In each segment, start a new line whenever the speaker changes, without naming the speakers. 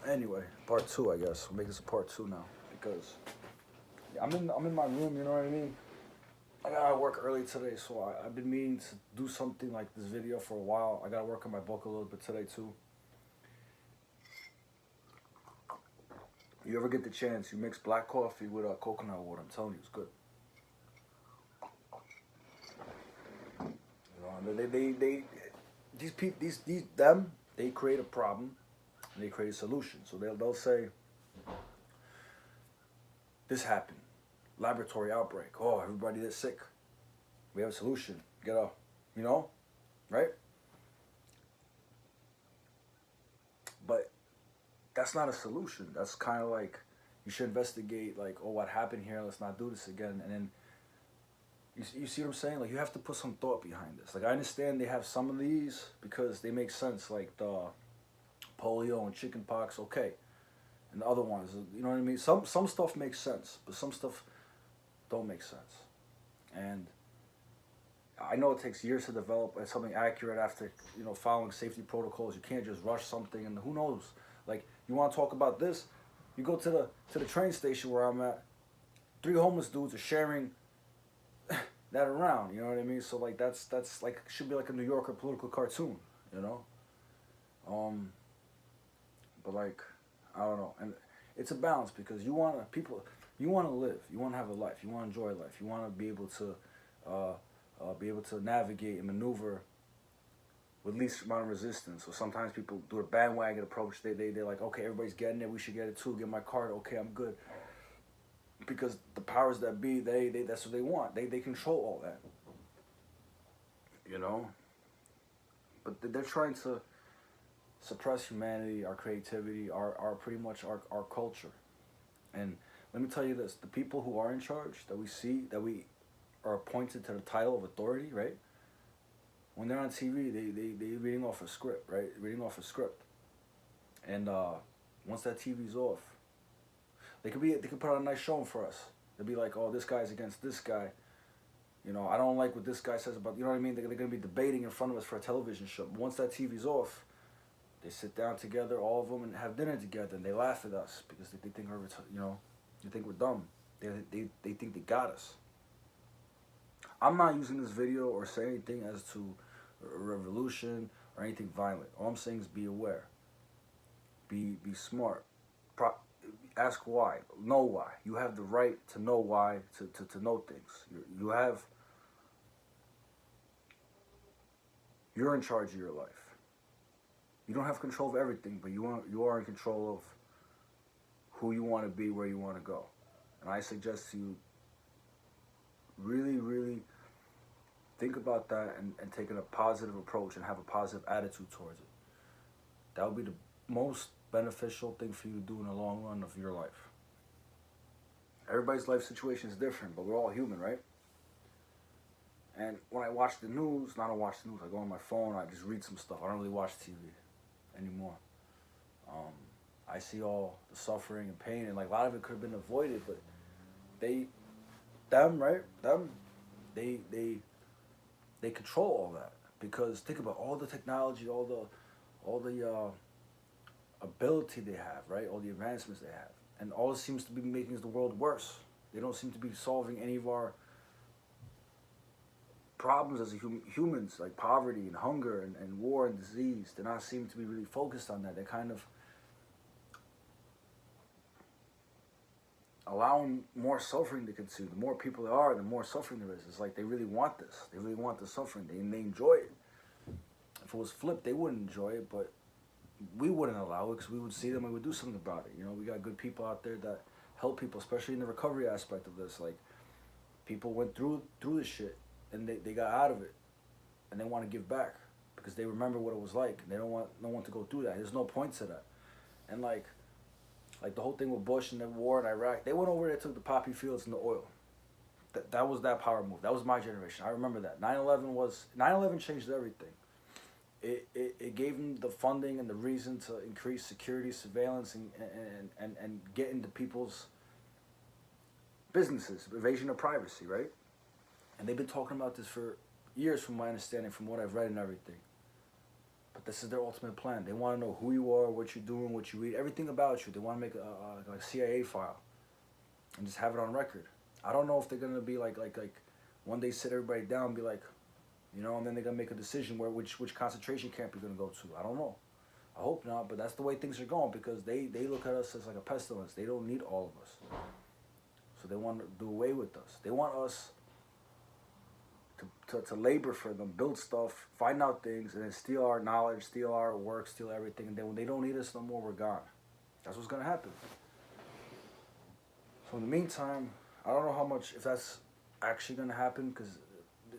Anyway, part two, I guess. We'll make this a part two now because I'm in my room. You know what I mean? I gotta work early today, so I've been meaning to do something like this video for a while. I gotta work on my book a little bit today too. You ever get the chance? You mix black coffee with coconut water. I'm telling you, it's good. You know, they these people, these them, they create a problem and they create a solution. So they'll say this happened, laboratory outbreak. Oh, everybody that's sick. We have a solution. Get up, you know, right? But that's not a solution. That's kind of like you should investigate, like, oh, what happened here? Let's not do this again. And then you see what I'm saying? Like, you have to put some thought behind this. Like, I understand they have some of these because they make sense, like the polio and chickenpox. Okay, and the other ones, you know what I mean? Some stuff makes sense, but some stuff don't make sense. And I know it takes years to develop something accurate after following safety protocols. You can't just rush something, and who knows? Like, you want to talk about this? You go to the train station where I'm at. 3 homeless dudes are sharing that around. You know what I mean? So like that's like should be like a New Yorker political cartoon. You know. But like I don't know, and it's a balance because you want to live, you want to have a life, you want to enjoy life, you want to be able to navigate and maneuver with least amount of resistance. So sometimes people do a bandwagon approach. They're like, okay, everybody's getting it, we should get it too. Get my card, okay, I'm good. Because the powers that be, they that's what they want. They control all that. You know? But they're trying to suppress humanity, our creativity, our pretty much our culture. And let me tell you this, the people who are in charge that we see, that we are appointed to the title of authority, right? When they're on TV, they reading off a script, right? Reading off a script. And once that TV's off, they could put on a nice showing for us. They'll be like, oh, this guy's against this guy. You know, I don't like what this guy says about, you know what I mean? They're going to be debating in front of us for a television show. But once that TV's off, they sit down together, all of them, and have dinner together, and they laugh at us because they think we're, they think we're dumb. They think they got us. I'm not using this video or saying anything as to a revolution or anything violent. All I'm saying is be aware. Be smart. Ask why. Know why. You have the right to know why, to know things. You're in charge of your life. You don't have control of everything, but you are in control of who you want to be, where you want to go. And I suggest you really, really think about that and take a positive approach and have a positive attitude towards it. That would be the most beneficial thing for you to do in the long run of your life. Everybody's life situation is different, but we're all human, right? And when I watch the news, I don't watch the news, I go on my phone, I just read some stuff. I don't really watch TV anymore. I see all the suffering and pain, and like a lot of it could have been avoided, but they control all that. Because think about all the technology, all the ability they have, right? All the advancements they have, and all it seems to be making is the world worse. They don't seem to be solving any of our problems as humans, like poverty and hunger and war and disease. They're not seeming to be really focused on that. They're kind of allowing more suffering to consume. The more people there are, the more suffering there is. It's like they really want this. They really want the suffering. They enjoy it. If it was flipped, they wouldn't enjoy it, but we wouldn't allow it because we would see them and we would do something about it. You know, we got good people out there that help people, especially in the recovery aspect of this. Like, people went through this shit and they got out of it and they want to give back because they remember what it was like. And they don't want no one to go through that. There's no point to that. And like the whole thing with Bush and the war in Iraq, they went over there, took the poppy fields and the oil. That was that power move. That was my generation. I remember that. 9/11 changed everything. It gave them the funding and the reason to increase security, surveillance, and get into people's businesses, invasion of privacy, right? And they've been talking about this for years, from my understanding, from what I've read and everything. But this is their ultimate plan. They want to know who you are, what you're doing, what you eat, everything about you. They want to make a CIA file and just have it on record. I don't know if they're gonna be like one day sit everybody down and be like, you know, and then they're gonna make a decision where which concentration camp you're gonna go to. I don't know. I hope not, but that's the way things are going because they look at us as like a pestilence. They don't need all of us. So they want to do away with us. They want us to labor for them, build stuff, find out things, and then steal our knowledge, steal our work, steal everything. And then when they don't need us no more, we're gone. That's what's gonna happen. So in the meantime, I don't know how much, if that's actually gonna happen, because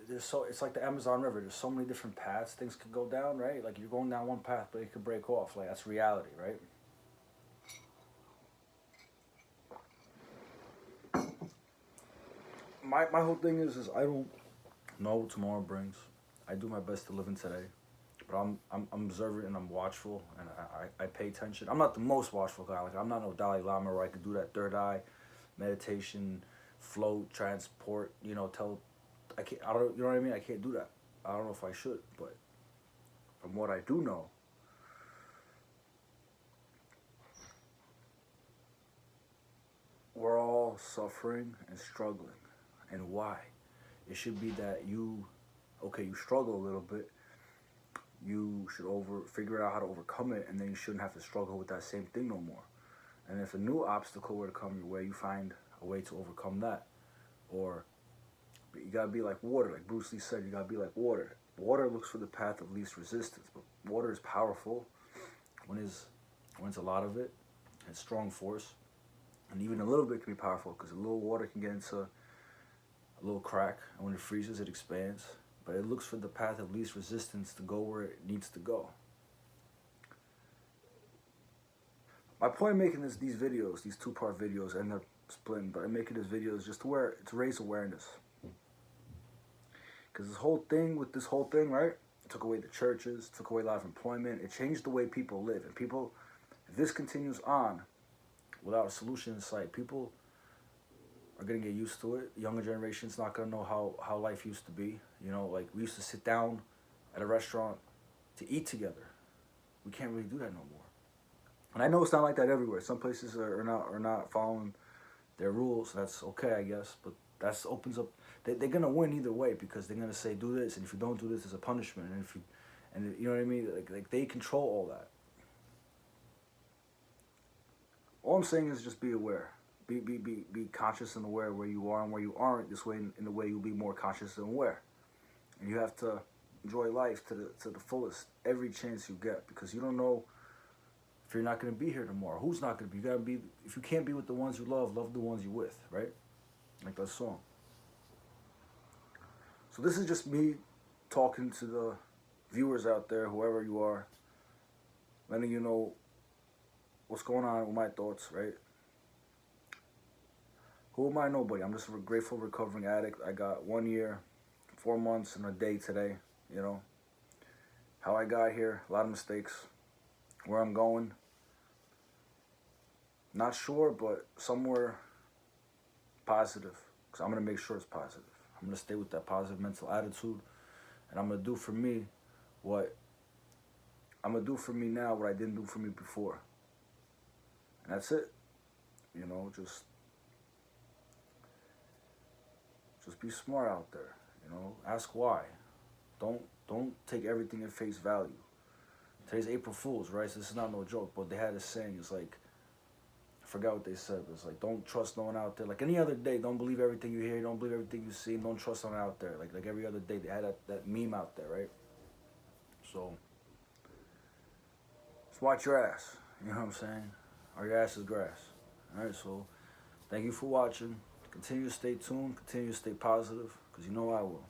it's like the Amazon River. There's so many different paths things could go down, right? Like you're going down one path, but it could break off. Like that's reality, right? My whole thing is I don't know what tomorrow brings. I do my best to live in today, but I'm observant and I'm watchful and I pay attention. I'm not the most watchful guy. Like I'm not no Dalai Lama where I could do that third eye meditation, float, transport. You know, I can't. I don't. You know what I mean? I can't do that. I don't know if I should, but from what I do know, we're all suffering and struggling. And why? It should be that you struggle a little bit. You should figure out how to overcome it, and then you shouldn't have to struggle with that same thing no more. And if a new obstacle were to come your way, you find a way to overcome that. Or you gotta be like water, like Bruce Lee said, you gotta be like water. Water looks for the path of least resistance, but water is powerful when it's a lot of it. It's strong force. And even a little bit can be powerful because a little water can get into a little crack, and when it freezes, it expands. But it looks for the path of least resistance to go where it needs to go. My point in making these videos, these two-part videos, end up splitting, but I'm making this video is just to raise awareness. Because this whole thing, right? It took away the churches, took away a lot of employment. It changed the way people live. And people, if this continues on without a solution in sight, people are going to get used to it. The younger generation's not going to know how life used to be. You know, like we used to sit down at a restaurant to eat together. We can't really do that no more. And I know it's not like that everywhere. Some places are not following their rules. That's okay, I guess. But that opens up. They're going to win either way because they're going to say, do this. And if you don't do this, there's a punishment. And you know what I mean? Like they control all that. All I'm saying is just be aware. Be conscious and aware where you are and where you aren't. This way, in the way you'll be more conscious and aware. And you have to enjoy life to the fullest every chance you get, because you don't know if you're not going to be here tomorrow. Who's not going to be? You gotta be. If you can't be with the ones you love the ones you're with, right? Like that song. So this is just me talking to the viewers out there, whoever you are, letting you know what's going on with my thoughts, right? Who am I? Nobody. I'm just a grateful recovering addict. I got 1 year, 4 months, and a day today, you know. How I got here, a lot of mistakes. Where I'm going, not sure, but somewhere positive. Because I'm going to make sure it's positive. I'm going to stay with that positive mental attitude. And I'm going to do for me what I'm going to do for me now what I didn't do for me before. And that's it. You know, just be smart out there. You know, ask why. Don't take everything at face value. Today's April Fool's, right? So this is not no joke, but they had this saying. It's like, I forgot what they said, but it's like, don't trust no one out there. Like any other day, don't believe everything you hear, don't believe everything you see, don't trust no one out there. Like every other day, they had that meme out there, right? So, just watch your ass. You know what I'm saying? Or your ass is grass. All right, so thank you for watching. Continue to stay tuned. Continue to stay positive, because you know I will.